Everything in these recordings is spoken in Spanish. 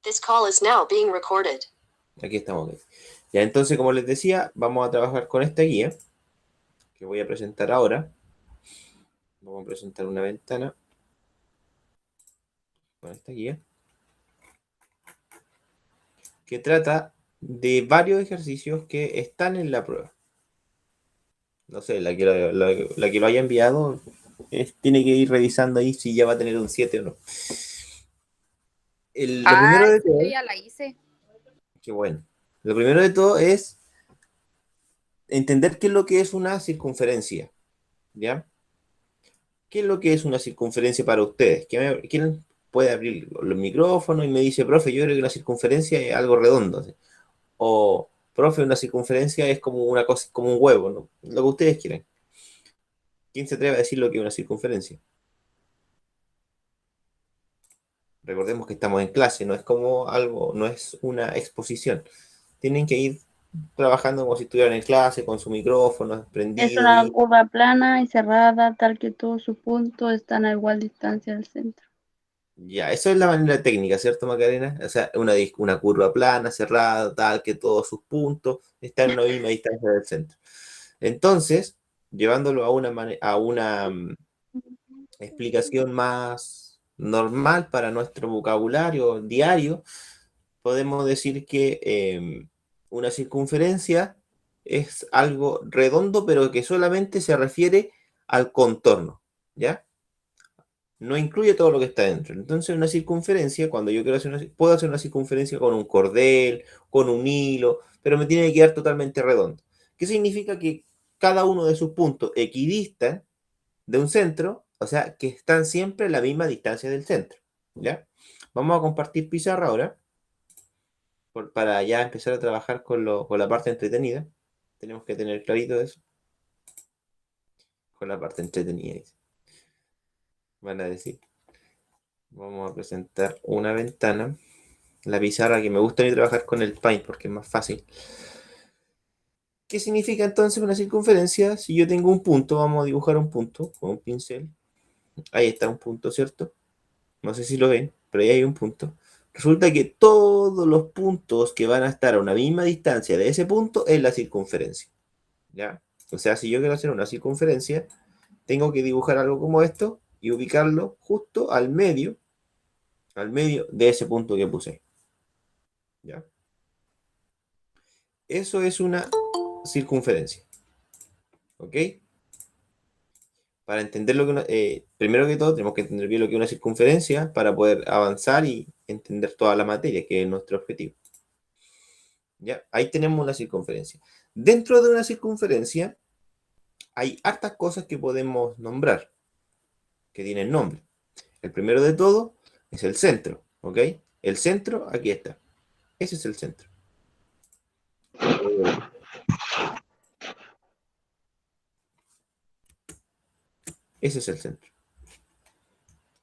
This call is now being recorded. Aquí estamos. Ya, entonces, como les decía, vamos a trabajar con esta guía que voy a presentar ahora. Vamos a presentar una ventana con esta guía que trata de varios ejercicios que están en la prueba. No sé, la que lo haya enviado tiene que ir revisando ahí si ya va a tener un 7 o no. Lo primero de todo, yo ya la hice. qué bueno. Lo primero de todo es entender qué es lo que es una circunferencia, ¿ya? ¿Qué es lo que es una circunferencia para ustedes? ¿Quién puede abrir los micrófonos y me dice, profe, yo creo que una circunferencia es algo redondo? ¿Sí? O, profe, una circunferencia es como una cosa, como un huevo, ¿no? Lo que ustedes quieran. ¿Quién se atreve a decir lo que es una circunferencia? Recordemos que estamos en clase, no es como algo, no es una exposición. Tienen que ir trabajando como si estuvieran en clase, con su micrófono Es prendido una y curva plana y cerrada, tal que todos sus puntos están a igual distancia del centro. ya, eso es la manera técnica, ¿cierto, Macarena? O sea, una curva plana, cerrada, tal que todos sus puntos están a una misma distancia del centro. Entonces, llevándolo a una explicación más normal para nuestro vocabulario diario, podemos decir que una circunferencia es algo redondo, pero que solamente se refiere al contorno, ¿ya? No incluye todo lo que está dentro. Entonces, una circunferencia, cuando yo quiero puedo hacer una circunferencia con un cordel, con un hilo, pero me tiene que quedar totalmente redondo. ¿Qué significa? Que cada uno de sus puntos equidistan de un centro, o sea, que están siempre a la misma distancia del centro, ¿ya? Vamos a compartir pizarra ahora, para ya empezar a trabajar con la parte entretenida. Tenemos que tener clarito eso. Con la parte entretenida. Van a decir. Vamos a presentar una ventana. La pizarra, que me gusta a mí trabajar con el Paint porque es más fácil. ¿Qué significa entonces una circunferencia? Si yo tengo un punto, vamos a dibujar un punto con un pincel. Ahí está un punto, ¿cierto? No sé si lo ven, pero ahí hay un punto. Resulta que todos los puntos que van a estar a una misma distancia de ese punto es la circunferencia, ¿ya? O sea, si yo quiero hacer una circunferencia, tengo que dibujar algo como esto y ubicarlo justo al medio de ese punto que puse, ¿ya? Eso es una circunferencia, ¿ok? Para entender primero que todo, tenemos que entender bien lo que es una circunferencia para poder avanzar y entender toda la materia, que es nuestro objetivo. ¿Ya? Ahí tenemos una circunferencia. Dentro de una circunferencia hay hartas cosas que podemos nombrar, que tienen nombre. El primero de todo es el centro, ¿ok? El centro, aquí está. Ese es el centro. Ese es el centro.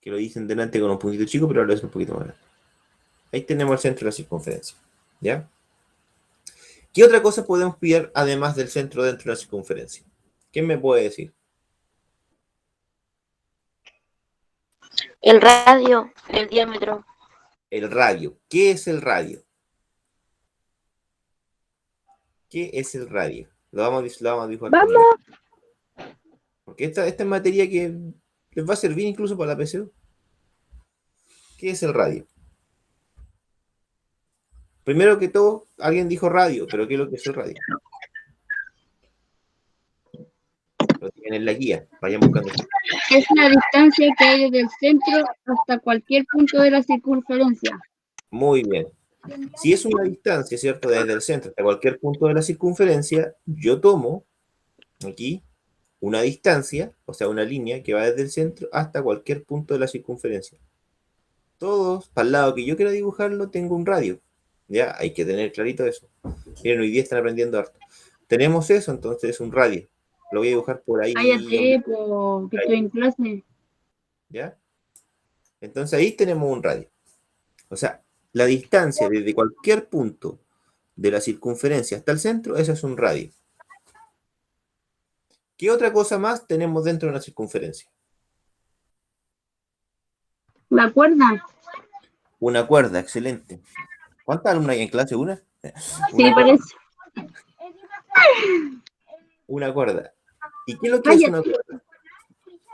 Que lo dicen delante con un puntito chico, pero ahora es un poquito más grande. Ahí tenemos el centro de la circunferencia, ¿ya? ¿Qué otra cosa podemos pillar además del centro dentro de la circunferencia? ¿Quién me puede decir? El radio, el diámetro. El radio. ¿Qué es el radio? ¿Qué es el radio? Lo vamos a dibujar con la... Porque esta es materia que les va a servir incluso para la PSU. ¿Qué es el radio? Primero que todo, alguien dijo radio, pero ¿qué es lo que es el radio? Lo tienen en la guía, vayan buscando. Es la distancia que hay desde el centro hasta cualquier punto de la circunferencia. Muy bien. Si es una distancia, ¿cierto? Desde el centro hasta cualquier punto de la circunferencia, yo tomo aquí una distancia, o sea, una línea que va desde el centro hasta cualquier punto de la circunferencia. Todos, para el lado que yo quiera dibujarlo, tengo un radio. Ya, hay que tener clarito eso. Miren, hoy día están aprendiendo harto. Tenemos eso, entonces es un radio. Lo voy a dibujar por ahí. Cállate, que estoy en clase. ¿Ya? Entonces ahí tenemos un radio. O sea, la distancia desde cualquier punto de la circunferencia hasta el centro, ese es un radio. ¿Qué otra cosa más tenemos dentro de una circunferencia? ¿La cuerda? Una cuerda, excelente. ¿Cuántas alumnas hay en clase? ¿Una? Sí, Una cuerda. parece. Una cuerda. ¿Y qué es lo que es una Cállate. cuerda?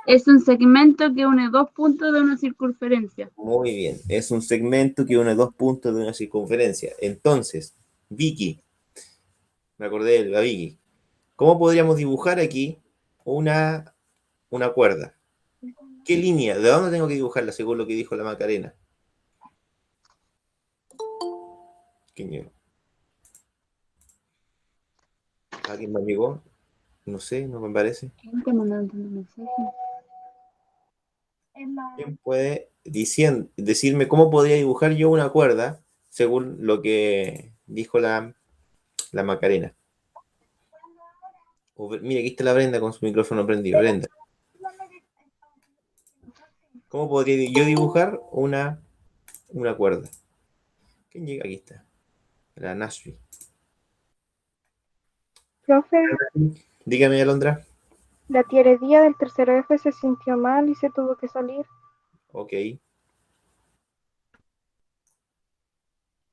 Es un segmento que une dos puntos de una circunferencia. Muy bien. Es un segmento que une dos puntos de una circunferencia. Entonces, Vicky, me acordé de la Vicky. ¿Cómo podríamos dibujar aquí una cuerda? ¿Qué línea? ¿De dónde tengo que dibujarla según lo que dijo la Macarena? ¿Quién llegó? ¿Alguien más llegó? No sé, no me parece. ¿Quién te mandó un mensaje? ¿Quién puede decirme cómo podría dibujar yo una cuerda según lo que dijo la Macarena? Mira, aquí está la Brenda con su micrófono prendido. Brenda, ¿cómo podría yo dibujar una cuerda? ¿Quién llega? Aquí está. La Nashvi. Profe, Dígame, Alondra. la tía Heredia del tercero F se sintió mal y se tuvo que salir. Ok.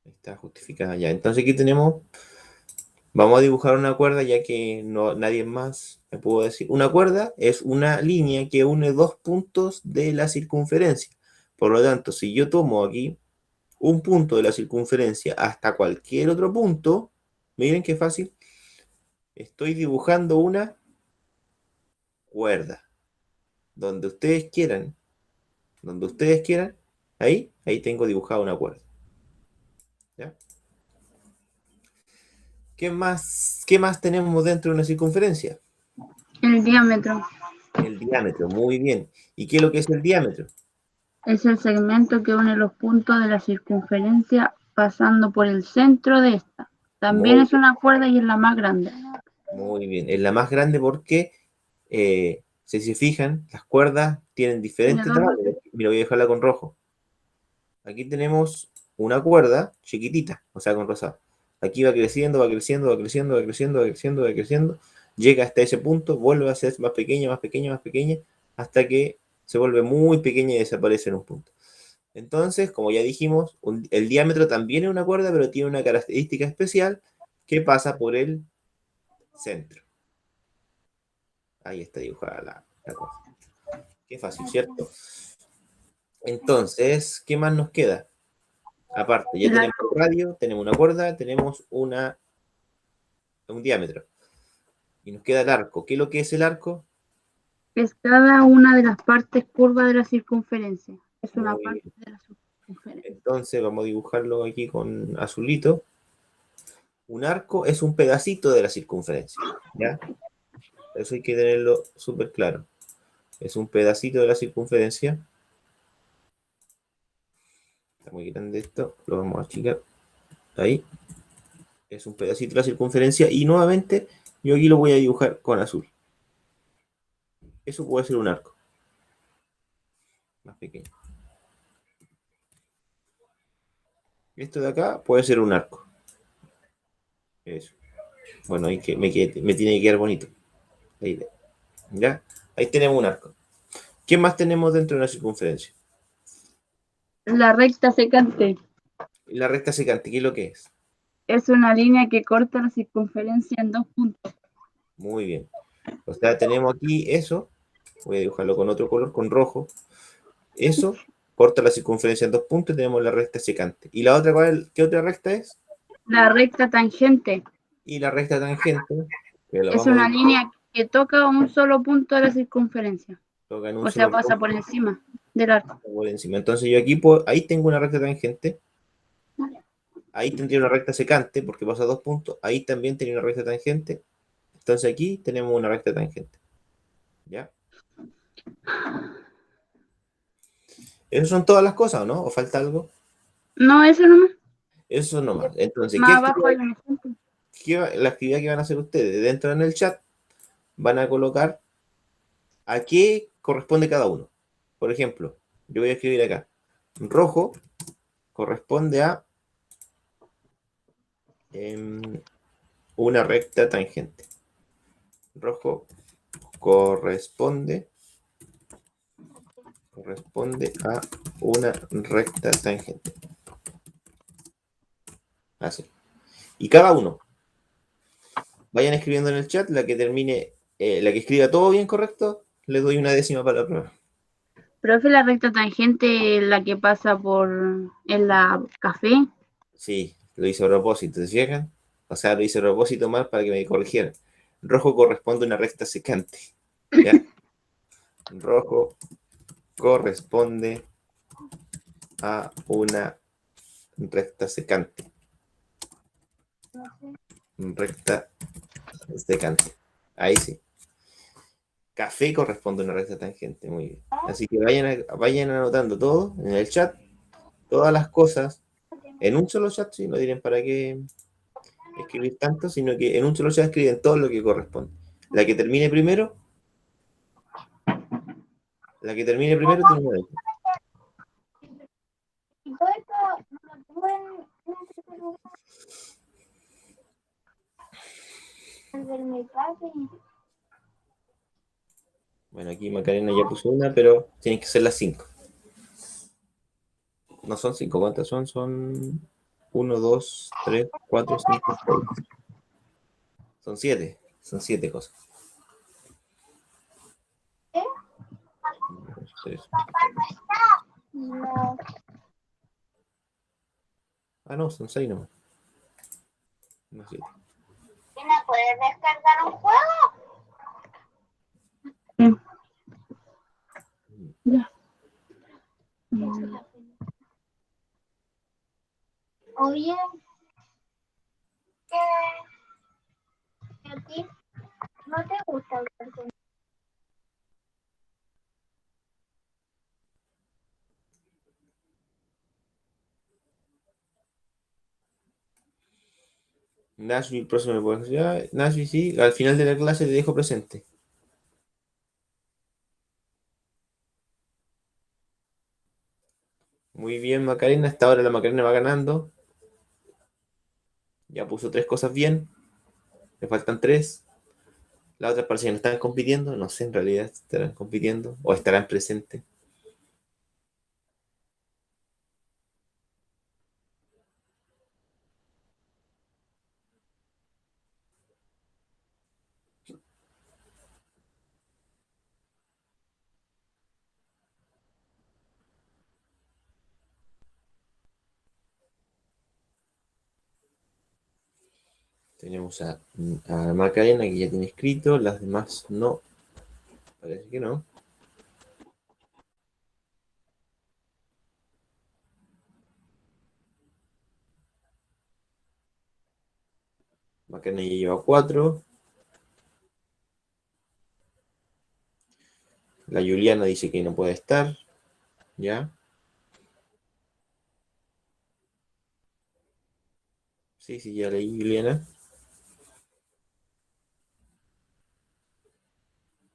Está justificada ya. Entonces aquí tenemos. Vamos a dibujar una cuerda ya que no, nadie más me pudo decir. Una cuerda es una línea que une dos puntos de la circunferencia. Por lo tanto, si yo tomo aquí un punto de la circunferencia hasta cualquier otro punto, miren qué fácil, estoy dibujando una cuerda. Donde ustedes quieran, ahí tengo dibujada una cuerda. ¿Ya? ¿Qué más tenemos dentro de una circunferencia? El diámetro El diámetro, muy bien. ¿Y qué es lo que es el diámetro? es el segmento que une los puntos de la circunferencia pasando por el centro de esta. También Muy es una cuerda y es la más grande. Muy bien. Es la más grande porque, si se fijan, las cuerdas tienen Tiene diferentes dos tamaños. lados. Mira, voy a dejarla con rojo. Aquí tenemos una cuerda chiquitita, o sea, con rosado. Aquí va creciendo, va creciendo, va creciendo, va creciendo, va creciendo, va creciendo. Llega hasta ese punto, vuelve a ser más pequeña, más pequeña, más pequeña, hasta que se vuelve muy pequeña y desaparece en un punto. Entonces, como ya dijimos, el diámetro también es una cuerda, pero tiene una característica especial que pasa por el centro. Ahí está dibujada la cosa. Qué fácil, ¿cierto? Entonces, ¿qué más nos queda? Aparte, ya El tenemos arco un radio, tenemos una cuerda, tenemos un diámetro. Y nos queda el arco. ¿Qué es lo que es el arco? es cada una de las partes curvas de la circunferencia. Es una Muy parte bien. de la circunferencia. Entonces, vamos a dibujarlo aquí con azulito. Un arco es un pedacito de la circunferencia. ¿Ya? Eso hay que tenerlo súper claro. Es un pedacito de la circunferencia. Está muy grande esto. Lo vamos a achicar. Ahí. Es un pedacito de la circunferencia. Y nuevamente, yo aquí lo voy a dibujar con azul. Eso puede ser un arco. Más pequeño. Esto de acá puede ser un arco. Eso. Bueno, ahí que me tiene que quedar bonito. Ahí, ¿ya? Ahí tenemos un arco. ¿Qué más tenemos dentro de una circunferencia? La recta secante La recta secante, ¿qué es lo que es? es una línea que corta la circunferencia en dos puntos. Muy bien. O sea, tenemos aquí eso. Voy a dibujarlo con otro color, con rojo. Eso corta la circunferencia en dos puntos y tenemos la recta secante. ¿Y la otra qué otra recta es? La recta tangente Y la recta tangente, que la es vamos a una dibujar línea que toca un solo punto de la circunferencia. en un O sea, solo pasa punto por encima del arco. por encima. Entonces yo aquí, ahí tengo una recta tangente. Ahí tendría una recta secante porque pasa a dos puntos. Ahí también tenía una recta tangente. Entonces aquí tenemos una recta tangente. ¿Ya? Esas son todas las cosas, ¿no? ¿O falta algo? No, eso nomás. Eso nomás. Entonces, Más abajo hay un ejemplo. la actividad que van a hacer ustedes? Dentro en el chat van a colocar a qué corresponde cada uno. Por ejemplo, yo voy a escribir acá. Rojo corresponde a una recta tangente. Rojo corresponde a una recta tangente. Así. Y cada uno, vayan escribiendo en el chat, la que termine, la que escriba todo bien correcto, le doy una décima para la prueba. Profe, la recta tangente es la que pasa por en la café. Sí, lo hice a propósito, ¿se fijan? O sea, lo hice a propósito mal para que me corrigieran. Rojo corresponde a una recta secante. ¿Ya? Rojo corresponde a una recta secante. Recta secante. Ahí sí. Café corresponde a una recta tangente. Muy bien. Así que vayan anotando todo en el chat, todas las cosas, en un solo chat, si no dirán para qué escribir tanto, sino que en un solo chat escriben todo lo que corresponde. La que termine primero tiene una décima. Bueno, aquí Macarena ya puso una, pero tienen que ser las 5. No son 5, ¿cuántas son? Son 1, 2, 3, 4, 5, 6. Son 7. Son 7 cosas. 1, 2, 3. Ah, no, son 6 nomás. No 7. ¿Me puedes descargar un juego? Ya. O bien, que a ti no te gusta hablar con... Nashville, próximo me decir. Nashville, sí. Al final de la clase te dejo presente. Muy bien, Macarena. Hasta ahora la Macarena va ganando. Ya puso 3 cosas bien. Le faltan 3. Las otras parece que no están compitiendo. No sé, en realidad estarán compitiendo o estarán presentes. Tenemos a Macarena que ya tiene escrito. Las demás no. Parece que no. Macarena ya lleva 4. La Juliana dice que no puede estar. ¿Ya? Sí, sí, ya leí Juliana.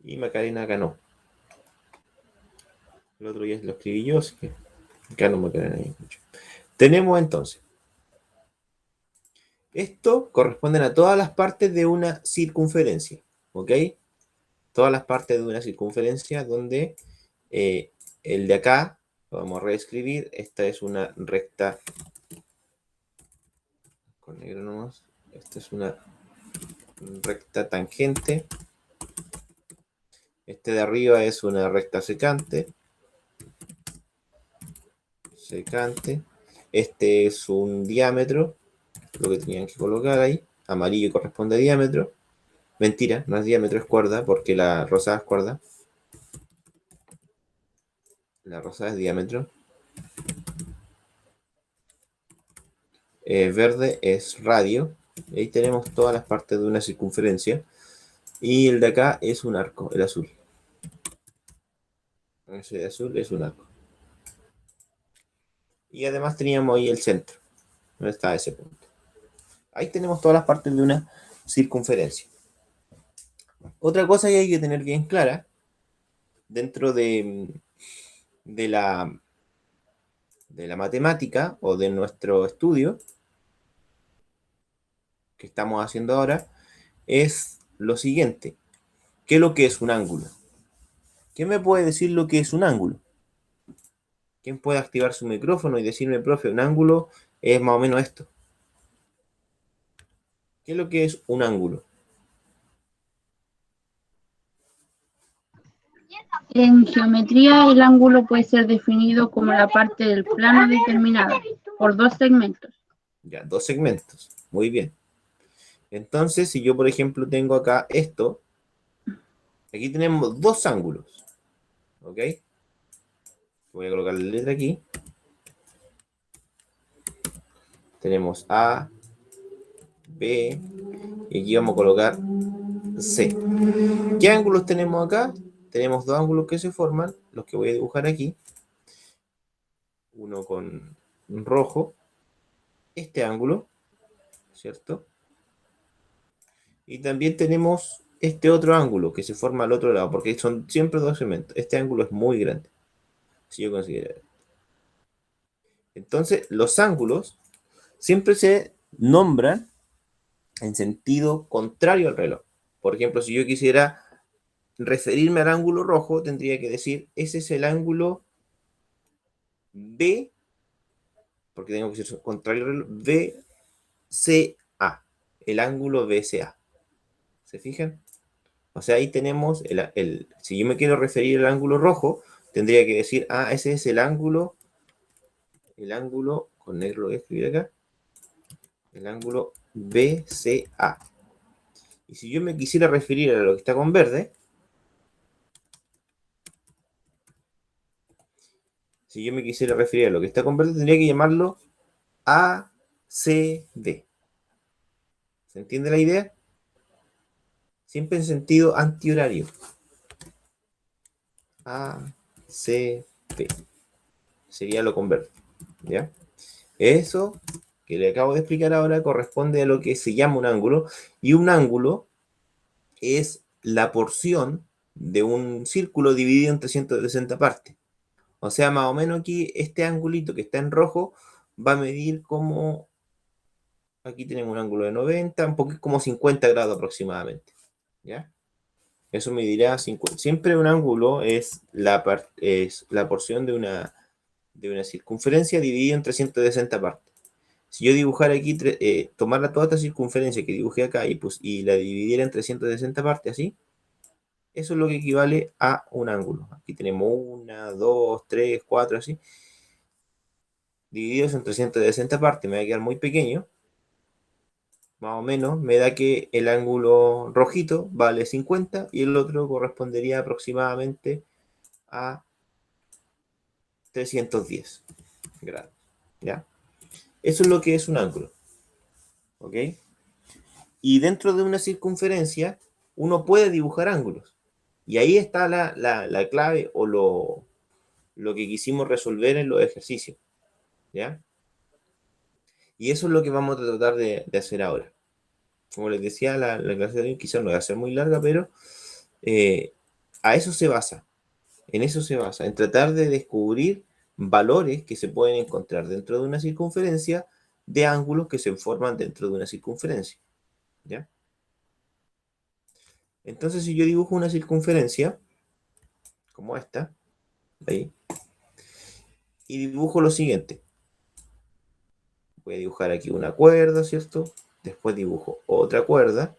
Y Macarena ganó. El otro ya lo escribí yo, así que ganó Macarena. Tenemos entonces. Esto corresponden a todas las partes de una circunferencia. ¿Ok? Todas las partes de una circunferencia donde el de acá, lo vamos a reescribir, esta es una recta, con negro nomás, esta es una recta tangente, este de arriba es una recta secante, este es un diámetro, lo que tenían que colocar ahí, amarillo corresponde a diámetro, mentira, no es diámetro, es cuerda, porque la rosada es cuerda, la rosada es diámetro, verde es radio, ahí tenemos todas las partes de una circunferencia, y el de acá es un arco, el azul. Ese de azul es un arco. Y además teníamos ahí el centro, donde está ese punto. Ahí tenemos todas las partes de una circunferencia. Otra cosa que hay que tener bien clara, dentro de la matemática o de nuestro estudio que estamos haciendo ahora, es lo siguiente. ¿Qué es lo que es un ángulo? ¿Quién me puede decir lo que es un ángulo? ¿Quién puede activar su micrófono y decirme, profe, un ángulo es más o menos esto? ¿Qué es lo que es un ángulo? En geometría, el ángulo puede ser definido como la parte del plano determinada por dos segmentos. Ya, dos segmentos. Muy bien. Entonces, si yo, por ejemplo, tengo acá esto, aquí tenemos dos ángulos. ¿Ok? Voy a colocar la letra aquí. Tenemos A, B, y aquí vamos a colocar C. ¿Qué ángulos tenemos acá? Tenemos dos ángulos que se forman, los que voy a dibujar aquí. Uno con rojo, este ángulo, ¿cierto? Y también tenemos este otro ángulo que se forma al otro lado, porque son siempre dos segmentos. Este ángulo es muy grande, si yo considero. Entonces, los ángulos siempre se nombran en sentido contrario al reloj. Por ejemplo, si yo quisiera referirme al ángulo rojo, tendría que decir, ese es el ángulo B, porque tengo que ser contrario al reloj, BCA, el ángulo BCA. ¿Se fijan? O sea, ahí tenemos, si yo me quiero referir al ángulo rojo, tendría que decir, ah, ese es el ángulo, con negro lo voy a escribir acá, el ángulo BCA. Y si yo me quisiera referir a lo que está con verde, tendría que llamarlo ACD. ¿Se entiende la idea? Siempre en sentido antihorario. ACP. Sería lo con verde. ¿Ya? Eso que le acabo de explicar ahora corresponde a lo que se llama un ángulo. Y un ángulo es la porción de un círculo dividido en 360 partes. O sea, más o menos aquí este angulito que está en rojo va a medir como... Aquí tenemos un ángulo de 90, un poquito como 50 grados aproximadamente. ¿Ya? Eso me dirá 50. Siempre un ángulo es la porción de una circunferencia dividida en 360 partes. Si yo dibujara aquí, tomara toda esta circunferencia que dibujé acá y la dividiera en 360 partes, así, eso es lo que equivale a un ángulo. Aquí tenemos 1, 2, 3, 4, así. Divididos en 360 partes, me va a quedar muy pequeño. Más o menos, me da que el ángulo rojito vale 50 y el otro correspondería aproximadamente a 310 grados. ¿Ya? Eso es lo que es un ángulo. ¿Ok? Y dentro de una circunferencia, uno puede dibujar ángulos. Y ahí está la clave o lo que quisimos resolver en los ejercicios. ¿Ya? Y eso es lo que vamos a tratar de hacer ahora. Como les decía, la clase de hoy quizás no va a ser muy larga, pero a eso se basa. En eso se basa, en tratar de descubrir valores que se pueden encontrar dentro de una circunferencia de ángulos que se forman dentro de una circunferencia. ¿Ya? Entonces, si yo dibujo una circunferencia, como esta, ahí, y dibujo lo siguiente. Voy a dibujar aquí una cuerda, ¿cierto? Después dibujo otra cuerda.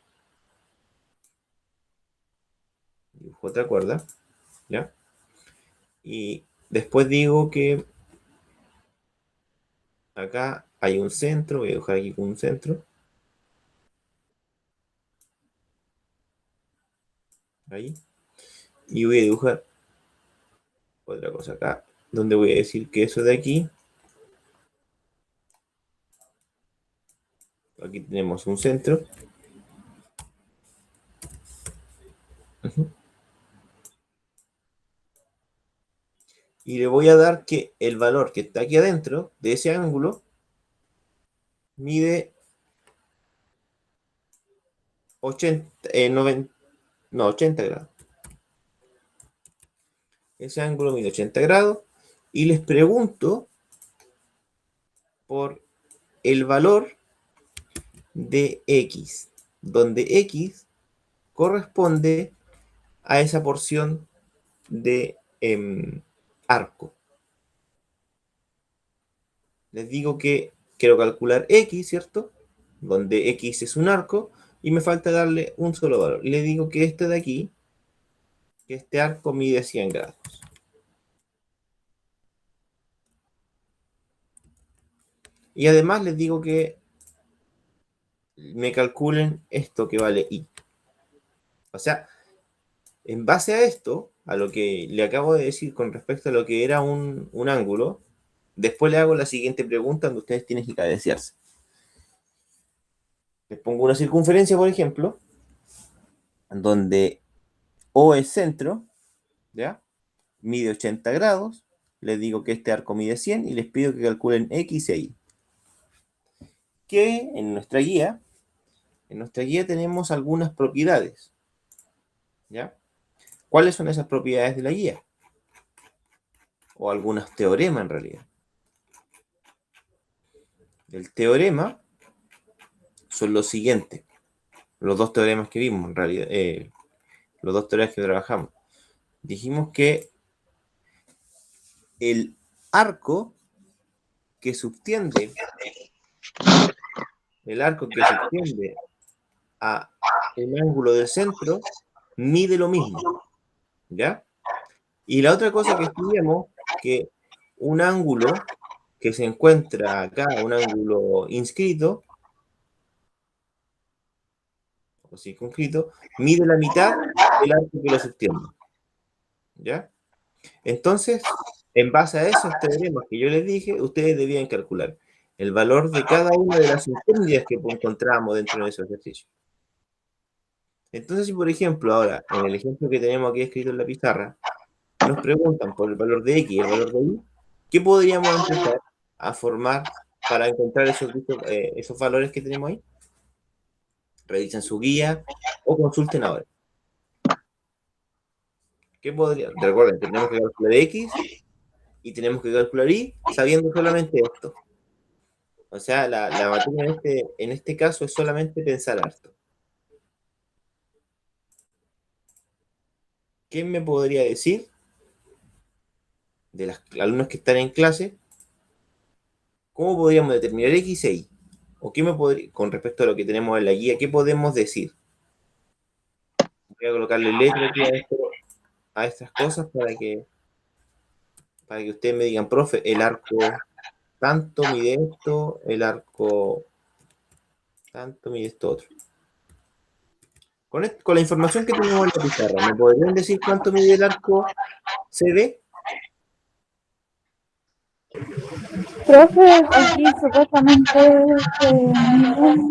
Dibujo otra cuerda, ¿ya? Y después digo que acá hay un centro, voy a dibujar aquí con un centro. Ahí. Y voy a dibujar otra cosa acá, donde voy a decir que eso de aquí, aquí tenemos un centro. Y le voy a dar que el valor que está aquí adentro de ese ángulo mide 80, 90, no, 80 grados. Ese ángulo mide 80 grados. Y les pregunto por el valor de X, donde X corresponde a esa porción de arco. Les digo que quiero calcular X, ¿cierto? donde X es un arco, y me falta darle un solo valor. Le digo que este de aquí, que este arco mide 100 grados. Y además les digo que me calculen esto que vale I. O sea, en base a esto, a lo que le acabo de decir con respecto a lo que era un ángulo, después le hago la siguiente pregunta donde ustedes tienen que cabecearse. Les pongo una circunferencia, por ejemplo, donde O es centro, ¿ya? Mide 80 grados. Les digo que este arco mide 100 y les pido que calculen X e Y. Que en nuestra guía tenemos algunas propiedades, ¿ya? ¿Cuáles son esas propiedades de la guía? O algunos teoremas en realidad. El teorema son los siguientes. Los dos teoremas que vimos en realidad. Los dos teoremas que trabajamos. Dijimos que el arco que subtiende a el ángulo del centro mide lo mismo, ¿ya? Y la otra cosa que estudiamos, que un ángulo que se encuentra acá, un ángulo inscrito, o circunscrito, mide la mitad del arco que lo sostiene, ¿ya? Entonces, en base a esos teoremas que yo les dije, ustedes debían calcular el valor de cada una de las incógnitas que encontramos dentro de esos ejercicios. Entonces, si por ejemplo, ahora, en el ejemplo que tenemos aquí escrito en la pizarra, nos preguntan por el valor de X y el valor de Y, ¿qué podríamos empezar a formar para encontrar esos valores que tenemos ahí? Revisen su guía o consulten ahora. ¿Qué podría? Recuerden que tenemos que calcular X y tenemos que calcular Y sabiendo solamente esto. O sea, la materia en este caso es solamente pensar harto. ¿Quién me podría decir, de los alumnos que están en clase, cómo podríamos determinar X e Y? ¿O qué me podría, con respecto a lo que tenemos en la guía, qué podemos decir? Voy a colocarle letra aquí a estas cosas para que ustedes me digan, profe, el arco tanto mide esto, el arco tanto mide esto otro. Con la información que tenemos en la pizarra, ¿me podrían decir cuánto mide el arco CD? Profe, aquí supuestamente miden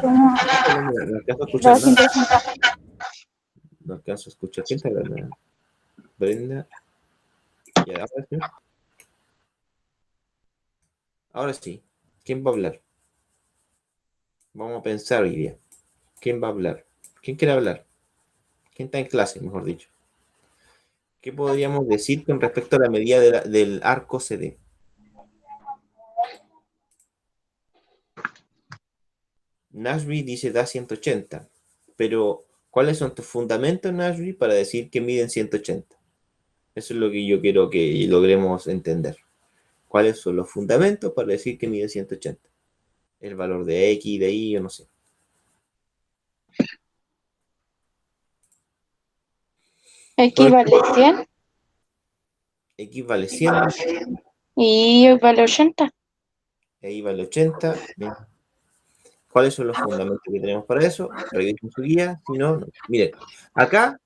como No alcanzo a escuchar nada. 260. No alcanzo a escuchar. ¿Quién está hablando? Brenda. Ya, ahora sí. Ahora sí. ¿Quién va a hablar? Vamos a pensar hoy día. ¿Quién va a hablar? ¿Quién quiere hablar? ¿Quién está en clase, mejor dicho? ¿Qué podríamos decir con respecto a la medida del arco CD? Nashby dice da 180, pero ¿cuáles son tus fundamentos, Nashby, para decir que miden 180? Eso es lo que yo quiero que logremos entender. ¿Cuáles son los fundamentos para decir que mide 180? El valor de X, de Y, yo no sé. X vale 100 X vale 100, y Y vale 80. Y vale 80. ¿Cuáles son los fundamentos que tenemos para eso? Revisen su guía, si no, no. Miren, acá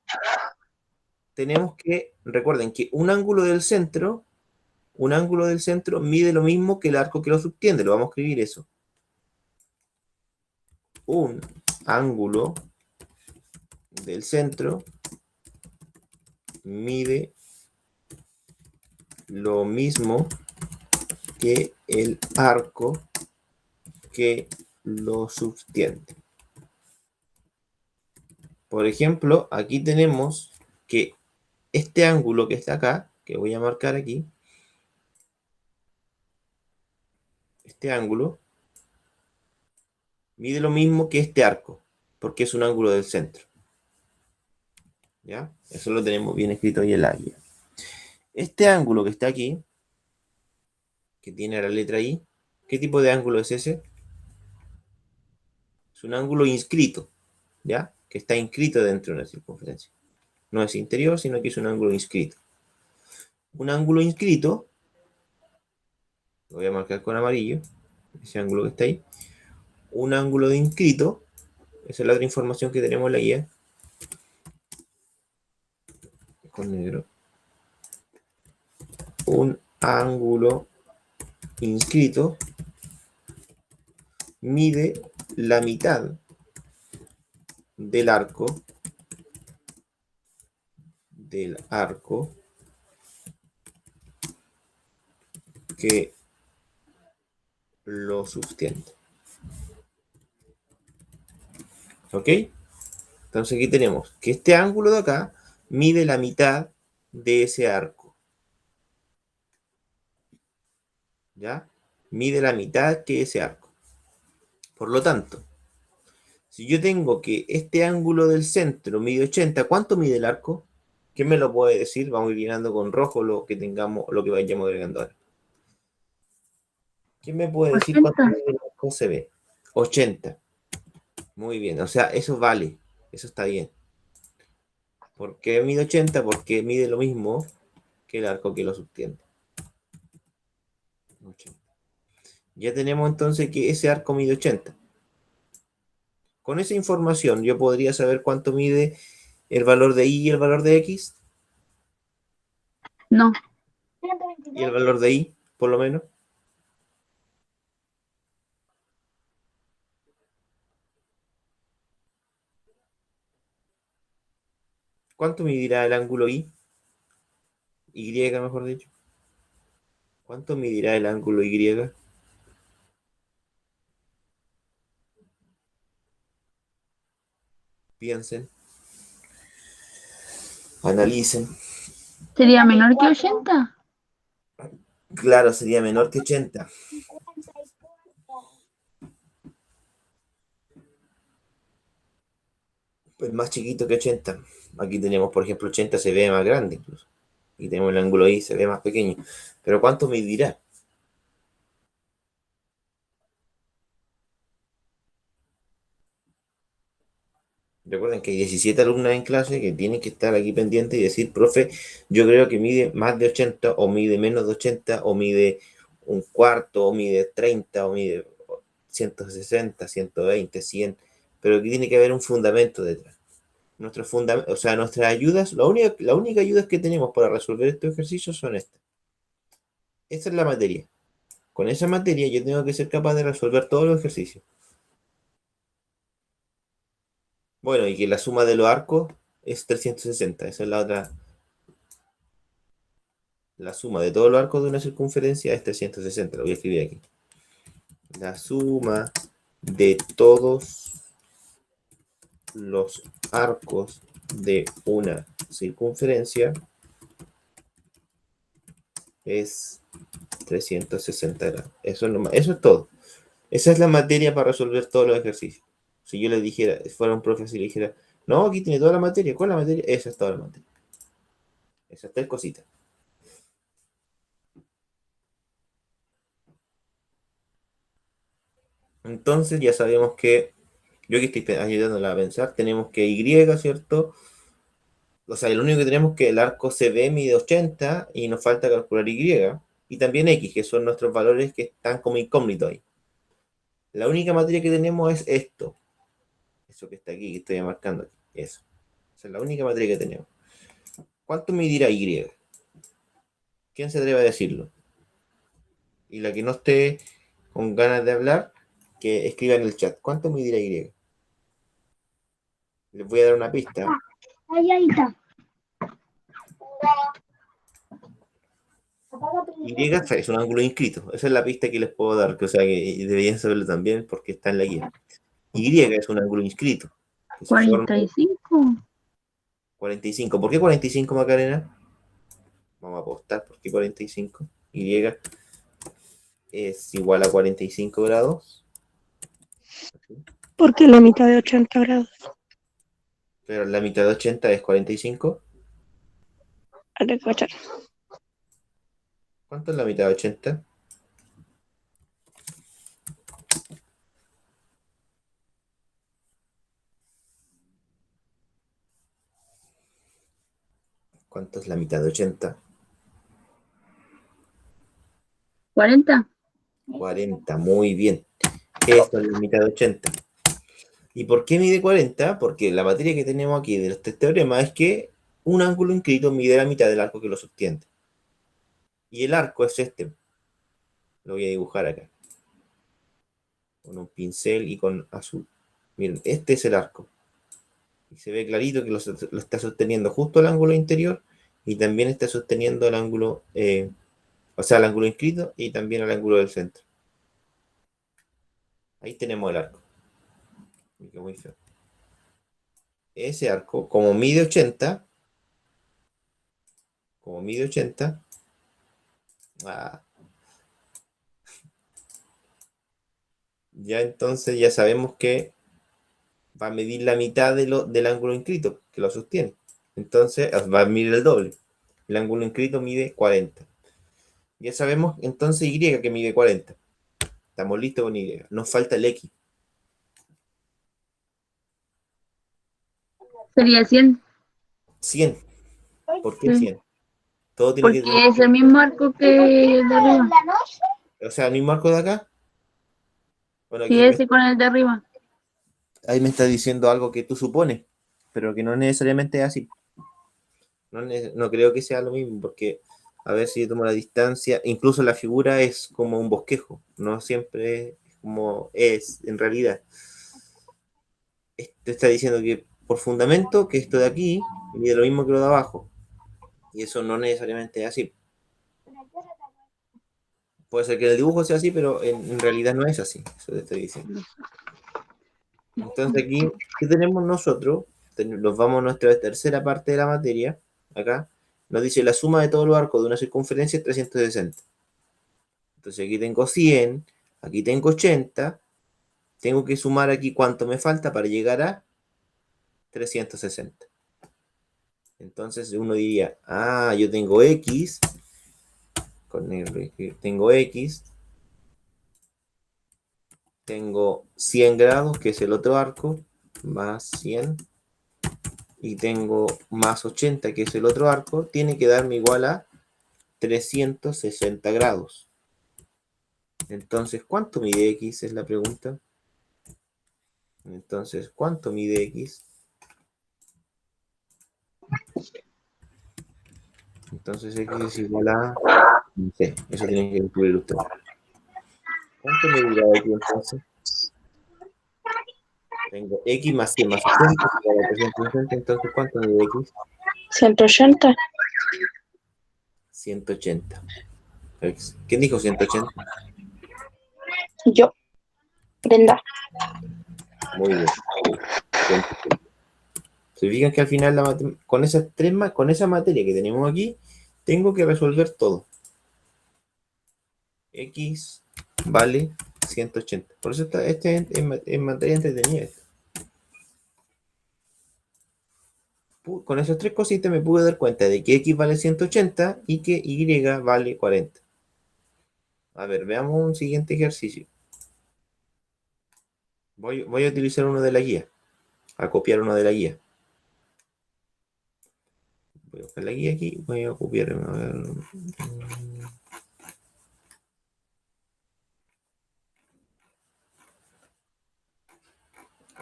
tenemos que, recuerden que un ángulo del centro mide lo mismo que el arco que lo subtiende, lo vamos a escribir eso. Un ángulo del centro mide lo mismo que el arco que lo subtiende. Por ejemplo, aquí tenemos que este ángulo que está acá, que voy a marcar aquí, este ángulo mide lo mismo que este arco, porque es un ángulo del centro. ¿Ya? Eso lo tenemos bien escrito ahí en la guía. Este ángulo que está aquí, que tiene la letra I, ¿qué tipo de ángulo es ese? un ángulo inscrito, ¿ya? Que está inscrito dentro de una circunferencia. No es interior, sino que es un ángulo inscrito. Un ángulo inscrito, lo voy a marcar con amarillo, ese ángulo que está ahí. Un ángulo de inscrito, esa es la otra información que tenemos en la guía. Con negro. Un ángulo inscrito mide la mitad del arco que lo sustenta. ¿Ok? Entonces aquí tenemos que este ángulo de acá mide la mitad de ese arco. ¿Ya? Mide la mitad que ese arco. Por lo tanto, si yo tengo que este ángulo del centro mide 80, ¿cuánto mide el arco? ¿Quién me lo puede decir? Vamos a ir llenando con rojo lo que tengamos, lo que vayamos agregando ahora. ¿Quién me puede decir cuánto 80. mide el arco CB? 80. Muy bien, o sea, eso vale, eso está bien. ¿Por qué mide 80? Porque mide lo mismo que el arco que lo sostiene. 80. Ya tenemos entonces que ese arco mide 80. Con esa información yo podría saber cuánto mide el valor de y el valor de x No, y el valor de y, por lo menos. ¿Cuánto medirá el ángulo y? Y, mejor dicho. ¿Cuánto medirá el ángulo y? Piensen, analicen. sería menor que 80. Claro, sería menor que 80. Pues más chiquito que 80. Aquí tenemos, por ejemplo, 80 se ve más grande incluso. Y tenemos el ángulo y se ve más pequeño. Pero ¿cuánto medirá? Recuerden que hay 17 alumnas en clase que tienen que estar aquí pendientes y decir, profe, yo creo que mide más de 80 o mide menos de 80 o mide un cuarto o mide 30 o mide 160, 120, 100. Pero aquí tiene que haber un fundamento detrás. O sea, nuestras ayudas, la única ayuda que tenemos para resolver estos ejercicios son estas. Esta es la materia. Con esa materia yo tengo que ser capaz de resolver todos los ejercicios. Bueno, y que la suma de los arcos es 360. Esa es la otra. La suma de todos los arcos de una circunferencia es 360. Lo voy a escribir aquí. La suma de todos los arcos de una circunferencia es 360 grados. Eso es todo. Esa es la materia para resolver todos los ejercicios. Si yo le dijera, si fuera un profesor y le dijera, no, aquí tiene toda la materia. ¿Cuál es la materia? Esa es toda la materia. Esas tres cositas. Entonces ya sabemos que, yo que estoy ayudándola a pensar, tenemos que y, ¿cierto? O sea, lo único que tenemos es que el arco CB mide 80 y nos falta calcular y. Y también x, que son nuestros valores que están como incógnitos ahí. La única materia que tenemos es esto. Eso que está aquí, que estoy marcando aquí. Eso. Esa es la única materia que tenemos. ¿Cuánto medirá y? ¿Quién se atreve a decirlo? Y la que no esté con ganas de hablar, que escriba en el chat. ¿Cuánto medirá y? Les voy a dar una pista. Ahí está. Y es un ángulo inscrito. Esa es la pista que les puedo dar, que, o sea, que deberían saberlo también porque está en la guía. Y es un ángulo inscrito. Que se forma 45. 45. ¿Por qué 45, Macarena? Vamos a apostar. ¿Por qué 45? Y es igual a 45 grados. Porque la mitad de 80 grados. Pero la mitad de 80 es 45. Hay que cachar. ¿Cuánto es la mitad de 80? ¿Cuánto es la mitad de 80? 40. 40, muy bien. Esto es la mitad de 80. ¿Y por qué mide 40? Porque la materia que tenemos aquí de este teorema es que un ángulo inscrito mide la mitad del arco que lo sostiene. Y el arco es este. Lo voy a dibujar acá. Con un pincel y con azul. Miren, este es el arco. Y se ve clarito que lo está sosteniendo justo el ángulo interior y también está sosteniendo el ángulo, o sea, el ángulo inscrito y también el ángulo del centro. Ahí tenemos el arco. Muy feo. Ese arco, como mide 80, ah, ya entonces ya sabemos que va a medir la mitad del ángulo inscrito que lo sostiene. Entonces va a medir el doble. El ángulo inscrito mide 40. Ya sabemos entonces Y que mide 40. Estamos listos con Y. Nos falta el X. Sería 100. 100. ¿Por qué Sí. 100? Todo tiene que tener. Porque es el mismo arco que el de arriba. O sea, el mismo arco de acá. Bueno, Sí, aquí ese con el de arriba. ahí me está diciendo algo que tú supones, pero que no necesariamente es así. No creo que sea lo mismo, porque a ver si yo tomo la distancia, incluso la figura es como un bosquejo, no siempre es como es en realidad. Esto está diciendo que por fundamento, que esto de aquí mide lo mismo que lo de abajo, y eso no necesariamente es así. Puede ser que el dibujo sea así, pero en realidad no es así, eso te estoy diciendo. Entonces aquí, ¿qué tenemos nosotros? Nos vamos a nuestra tercera parte de la materia, acá, nos dice la suma de todos los arcos de una circunferencia es 360. Entonces aquí tengo 100, aquí tengo 80, tengo que sumar aquí cuánto me falta para llegar a 360. Entonces uno diría, yo tengo X, tengo X, tengo 100 grados, que es el otro arco, más 100, y tengo más 80, que es el otro arco, tiene que darme igual a 360 grados. Entonces, ¿cuánto mide X? Es la pregunta. Entonces, ¿cuánto mide X? Entonces, X es igual a... No sé, eso tienen que incluir ustedes. ¿Cuánto medirá X entonces? Tengo X más 100 más 80, igual a 360, entonces, ¿cuánto mide X? 180. 180. ¿Quién dijo 180? Yo, Brenda. Muy bien. Se fijan que al final con esa materia que tenemos aquí, tengo que resolver todo. X vale 180. Por eso este es materia entretenida. Con esas tres cositas me pude dar cuenta de que X vale 180 y que Y vale 40. A ver, veamos un siguiente ejercicio. Voy a utilizar uno de la guía. A copiar uno de la guía. Voy a buscar la guía aquí. Voy a copiar. A ver.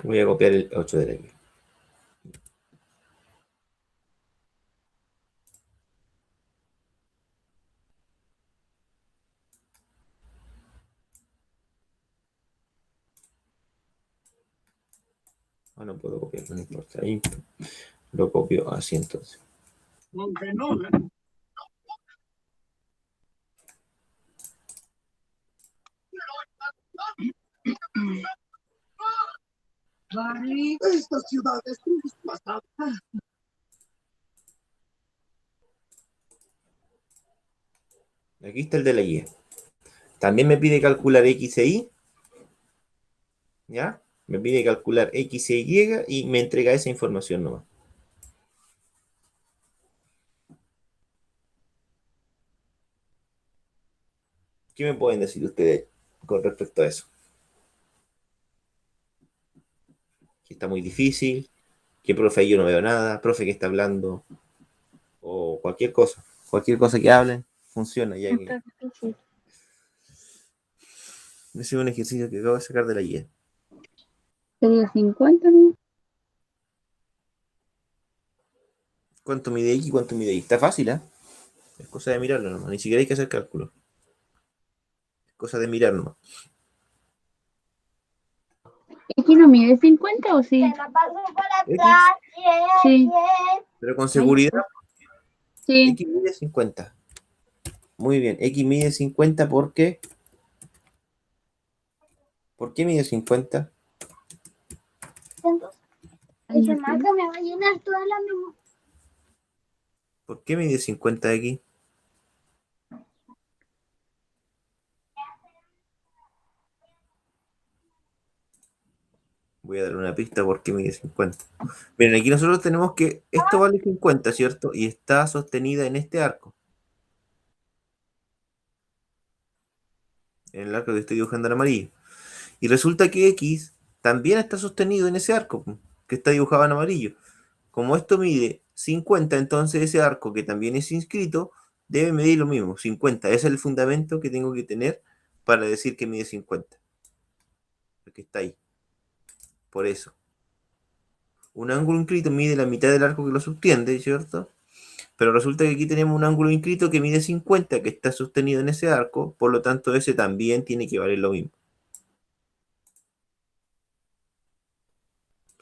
Voy a copiar el 8 de la guía. No puedo copiar, no importa. Ahí lo copio así entonces. Esta ciudad es pasada. Aquí está el de la guía. También me pide calcular X e Y. ¿Ya? Me pide calcular X e Y y me entrega esa información nomás. ¿Qué me pueden decir ustedes con respecto a eso? Que está muy difícil, que profe ahí yo no veo nada, profe que está hablando, o cualquier cosa que hablen, funciona, ya que Está difícil. ese es un ejercicio que acabo de sacar de la guía. Sería 50, ¿no? ¿Cuánto mide X y cuánto mide Y? Está fácil, ¿eh? Es cosa de mirarlo nomás, ni siquiera hay que hacer cálculo. Es cosa de mirar nomás. ¿X no mide 50 o sí? Se la paso por X, atrás. Sí. pero con seguridad, Sí. X mide 50. Muy bien, X mide 50 porque... ¿Por qué mide 50? Ese marca me va a llenar toda la memoria. ¿Por qué mide 50 X? Voy a dar una pista por qué mide 50. Miren, aquí nosotros tenemos que esto vale 50, ¿cierto? Y está sostenida en este arco. En el arco que estoy dibujando en amarillo. Y resulta que X también está sostenido en ese arco, que está dibujado en amarillo. Como esto mide 50, entonces ese arco que también es inscrito debe medir lo mismo, 50. Ese es el fundamento que tengo que tener para decir que mide 50. Porque está ahí. Por eso. Un ángulo inscrito mide la mitad del arco que lo sostiene, ¿cierto? Pero resulta que aquí tenemos un ángulo inscrito que mide 50, que está sostenido en ese arco, por lo tanto ese también tiene que valer lo mismo.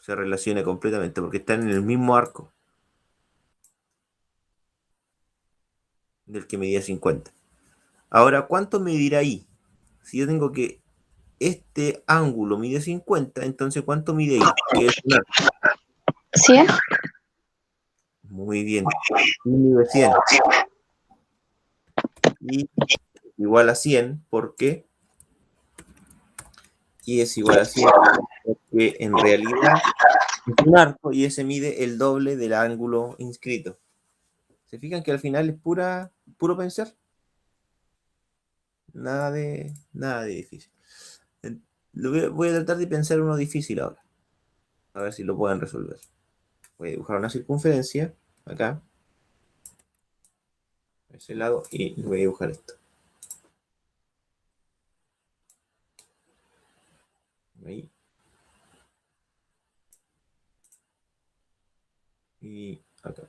Se relaciona completamente porque están en el mismo arco del que medía 50. Ahora, ¿cuánto medirá I? Si yo tengo que este ángulo mide 50, entonces ¿cuánto mide I? Que es un arco. 100. Muy bien. I mide 100. I igual a 100 porque I es igual a 100 porque en realidad es un arco y ese mide el doble del ángulo inscrito. ¿Se fijan que al final es puro pensar? Nada de difícil. Voy a tratar de pensar uno difícil ahora. A ver si lo pueden resolver. Voy a dibujar una circunferencia acá. A ese lado y voy a dibujar esto. Ahí. Y acá.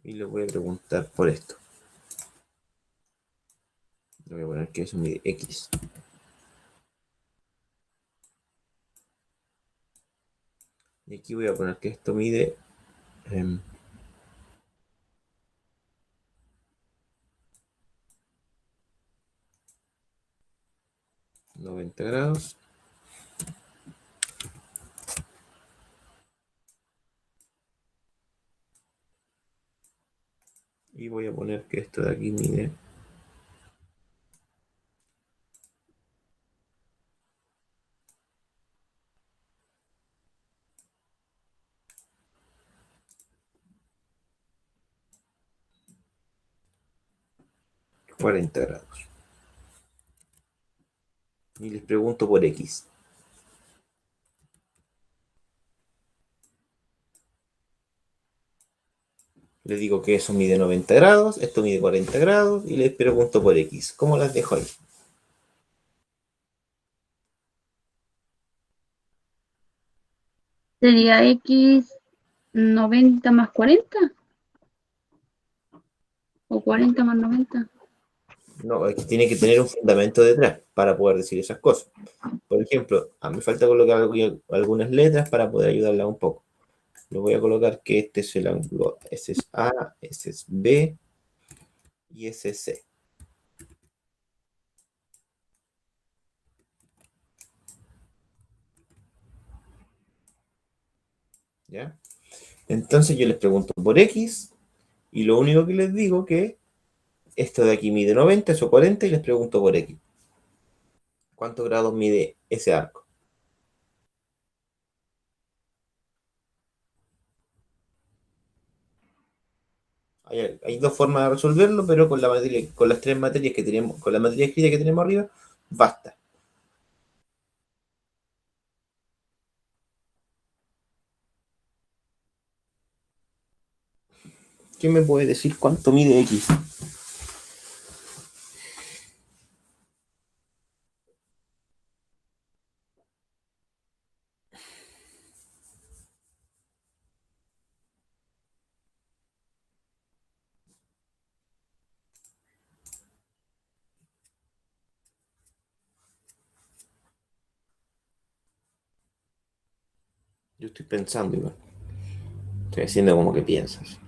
Y le voy a preguntar por esto. Le voy a poner que eso mide X. Y aquí voy a poner que esto mide 90 grados. Y voy a poner que esto de aquí mide 40 grados. Y les pregunto por X. Les digo que eso mide 90 grados, esto mide 40 grados y les pregunto por X. ¿Cómo las dejo ahí? Sería X 90 más 40 o 40 más 90. No, es que tiene que tener un fundamento detrás para poder decir esas cosas. Por ejemplo, a mí me falta colocar algunas letras para poder ayudarla un poco. Le voy a colocar que este es el ángulo, ese es A, ese es B y ese es C. ¿Ya? Entonces yo les pregunto por X y lo único que les digo que esto de aquí mide 90, eso 40 y les pregunto por X. ¿Cuántos grados mide ese arco? Hay dos formas de resolverlo, pero con las tres materias que tenemos, con la materia escrita que tenemos arriba, basta. ¿Quién me puede decir cuánto mide X? Yo estoy pensando igual. Estoy haciendo como que piensas.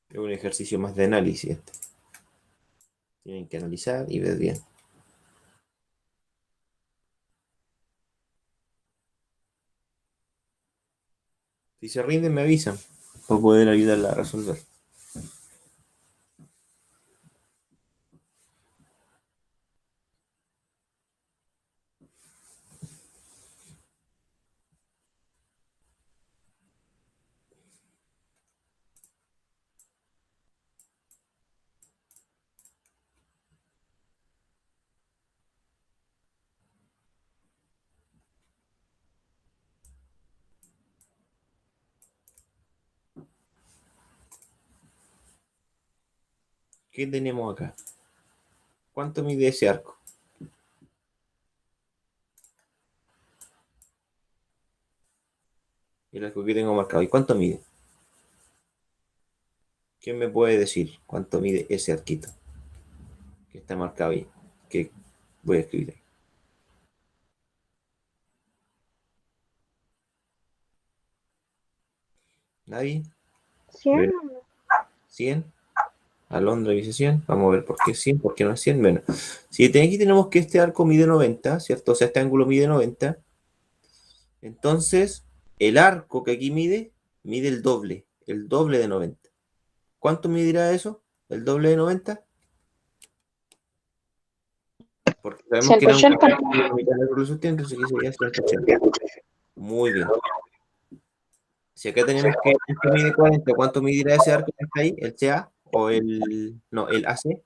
Es un ejercicio más de análisis este. Tienen que analizar y ver bien. Si se rinden, me avisan para poder ayudarla a resolver. ¿Qué tenemos acá? ¿Cuánto mide ese arco? El arco que tengo marcado. ¿Y cuánto mide? ¿Quién me puede decir cuánto mide ese arquito que está marcado ahí? Que voy a escribir ahí. ¿Nadie? 100. 100. Alondra dice 100. Vamos a ver por qué 100, por qué no es 100. Bueno, si aquí tenemos que este arco mide 90, ¿cierto? O sea, este ángulo mide 90. Entonces, el arco que aquí mide el doble de 90. ¿Cuánto medirá eso? ¿El doble de 90? Porque sabemos que era un 180. la mitad del ángulo sostenido, entonces aquí sería 180. Muy bien. Si acá tenemos que este mide 40, ¿cuánto medirá ese arco que está ahí? ¿El CA o el AC?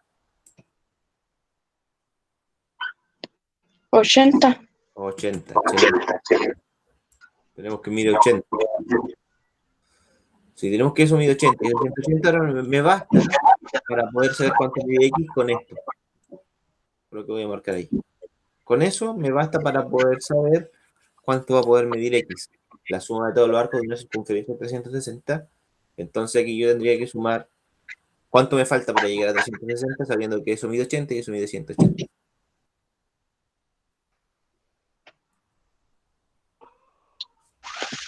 80. 80, excelente. Tenemos que mide 80. Si tenemos que eso mide 80 y el 180 ahora me basta para poder saber cuánto mide X con esto. Lo que voy a marcar ahí. Con eso me basta para poder saber cuánto va a poder medir X. La suma de todos los arcos de una circunferencia de 360. Entonces aquí yo tendría que sumar cuánto me falta para llegar a 360 sabiendo que eso mide 80 y eso mide 180.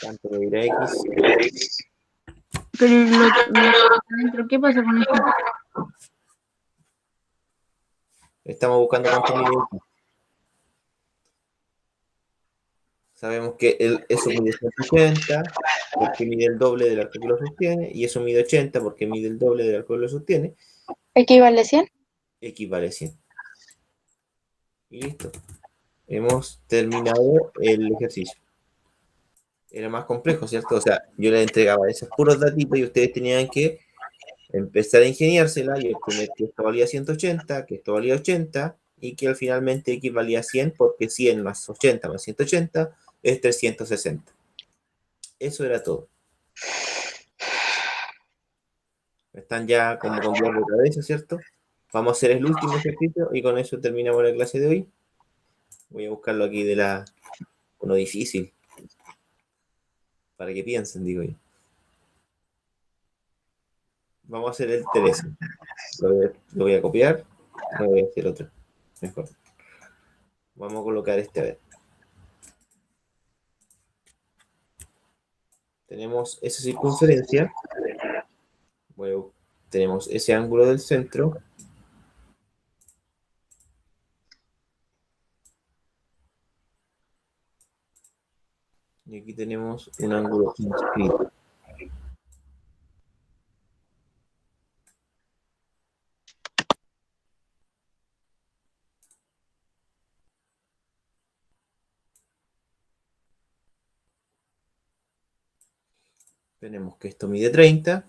¿Cuánto medirá X? Pero adentro, ¿qué pasa con esto? Estamos buscando cuánto mide X. Sabemos que eso mide 180 porque mide el doble del arco que lo sostiene y eso mide 80 porque mide el doble del arco que lo sostiene. ¿Equivale a 100? Equivale a 100. Y listo. Hemos terminado el ejercicio. Era más complejo, ¿cierto? O sea, yo les entregaba esos puros datitos y ustedes tenían que empezar a ingeniársela y obtener que esto valía 180, que esto valía 80 y que al finalmente equivalía a 100 porque 100 más 80 más 180 es 360. Eso era todo. Están ya como con dolor de cabeza, ¿cierto? Vamos a hacer el último ejercicio y con eso terminamos la clase de hoy. Voy a buscarlo aquí de uno difícil para que piensen, digo yo. Vamos a hacer el 13. Lo voy a copiar. No voy a hacer otro. Mejor. Vamos a colocar este a ver. Tenemos esa circunferencia. Tenemos ese ángulo del centro. Y aquí tenemos un ángulo inscrito. Tenemos que esto mide 30.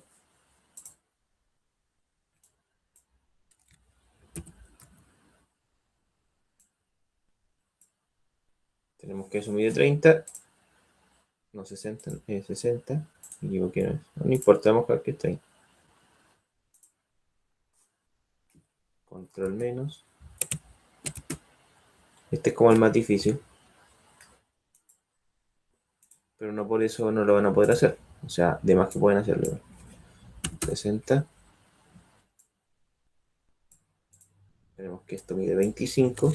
Tenemos que eso mide 30 No, 60, 60. Me equivoqué, no, no importa, vamos a ver que está ahí. Control menos. Este es como el más difícil. Pero no por eso no lo van a poder hacer. O sea, de más que pueden hacerlo. 60. Tenemos que esto mide 25.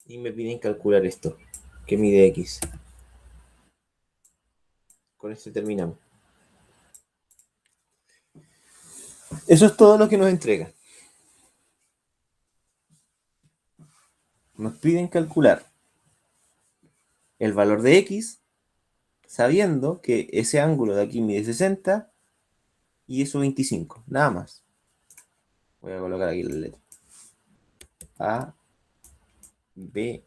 Y me piden calcular esto, que mide X. Con esto terminamos. Eso es todo lo que nos entrega. Nos piden calcular el valor de X, sabiendo que ese ángulo de aquí mide 60 y eso 25. Nada más. Voy a colocar aquí la letra. A, B,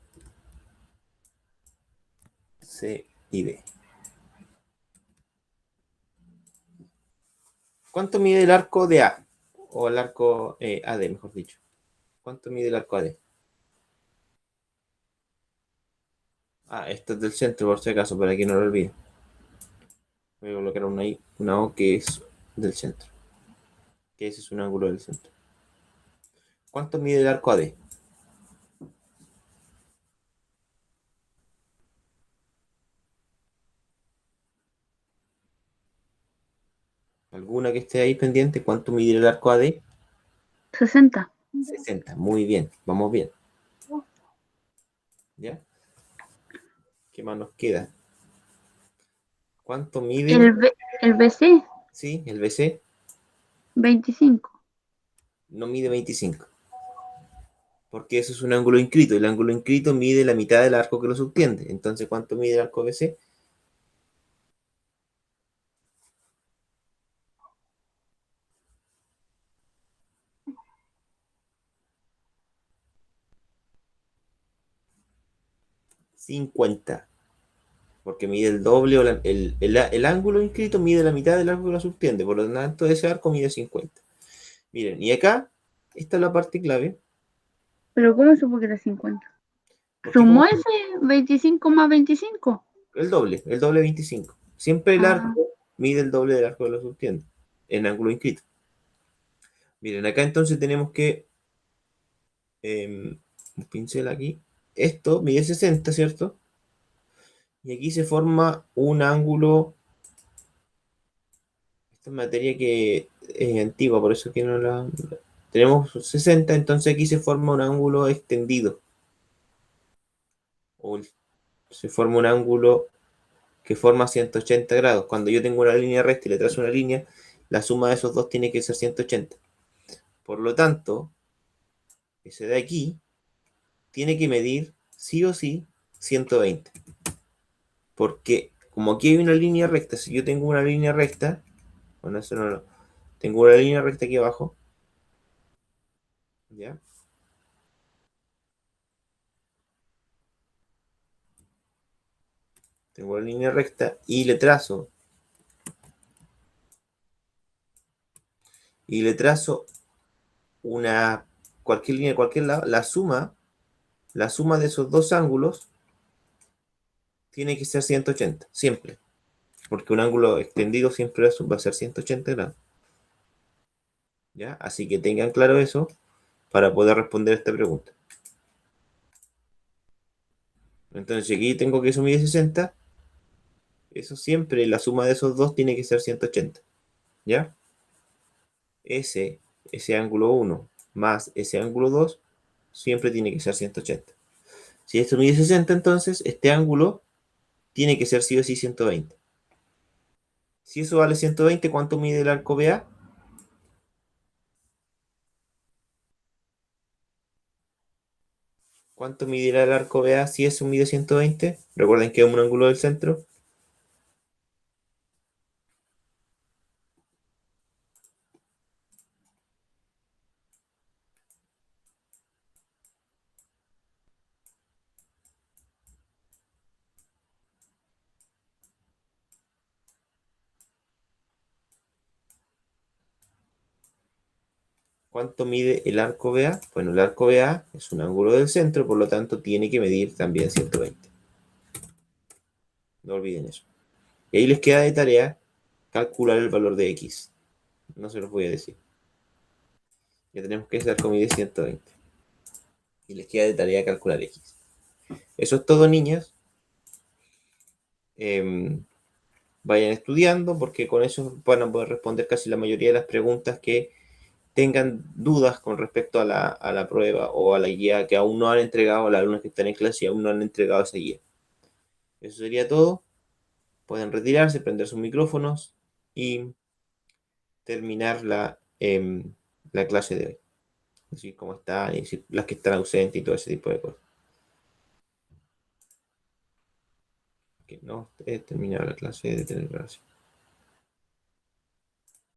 C y D. ¿Cuánto mide el arco de A? O el arco AD, mejor dicho. ¿Cuánto mide el arco AD? Ah, esto es del centro, por si acaso, para que no lo olvide. Voy a colocar una O que es del centro. Que ese es un ángulo del centro. ¿Cuánto mide el arco AD? ¿Alguna que esté ahí pendiente? ¿Cuánto mide el arco AD? 60. 60. Muy bien, vamos bien. ¿Ya? ¿Qué más nos queda? ¿Cuánto mide? El BC, Sí, el BC 25. no mide 25. Porque eso es un ángulo inscrito. El ángulo inscrito mide la mitad del arco que lo subtiende. Entonces, ¿cuánto mide el arco BC? $50. Porque mide el doble o el ángulo inscrito mide la mitad del arco que lo subtiende. Por lo tanto, ese arco mide 50. Miren, y acá, esta es la parte clave. ¿Pero cómo supo que era 50? Porque ¿Sumó como ese 25 más 25? el doble de 25. Siempre el Ah, arco mide el doble del arco que lo subtiende. En ángulo inscrito. Miren, acá entonces tenemos que un pincel aquí. Esto mide 60, ¿cierto? Y aquí se forma un ángulo. Esta es materia que es antigua, por eso que no la. Tenemos 60, entonces aquí se forma un ángulo extendido. O se forma un ángulo que forma 180 grados. Cuando yo tengo una línea recta y le trazo una línea, la suma de esos dos tiene que ser 180. Por lo tanto, ese de aquí tiene que medir sí o sí 120. Porque como aquí hay una línea recta, si yo tengo una línea recta, bueno, eso no, tengo una línea recta aquí abajo, ¿ya? Tengo una línea recta y le trazo una cualquier línea de cualquier lado, la suma de esos dos ángulos tiene que ser 180, siempre. Porque un ángulo extendido siempre va a ser 180 grados. ¿Ya? Así que tengan claro eso para poder responder esta pregunta. Entonces, aquí tengo que eso mide 60. Eso siempre, la suma de esos dos tiene que ser 180. ¿Ya? Ese ángulo 1 más ese ángulo 2 siempre tiene que ser 180. Si esto mide 60, entonces este ángulo tiene que ser sí o sí 120. Si eso vale 120, ¿cuánto mide el arco BA? ¿Cuánto medirá el arco BA si eso mide 120? Recuerden que es un ángulo del centro. ¿Cuánto mide el arco BA? Bueno, el arco BA es un ángulo del centro, por lo tanto tiene que medir también 120. No olviden eso. Y ahí les queda de tarea calcular el valor de X. No se los voy a decir. Ya tenemos que ese arco mide 120. Y les queda de tarea calcular X. Eso es todo, niñas. Vayan estudiando porque con eso van a poder responder casi la mayoría de las preguntas que tengan dudas con respecto a la prueba o a la guía que aún no han entregado a las alumnas que están en clase y aún no han entregado esa guía. Eso sería todo. Pueden retirarse, prender sus micrófonos y terminar la clase de hoy. Decir cómo están y decir las que están ausentes y todo ese tipo de cosas. Que no, terminar la clase de tener gracia.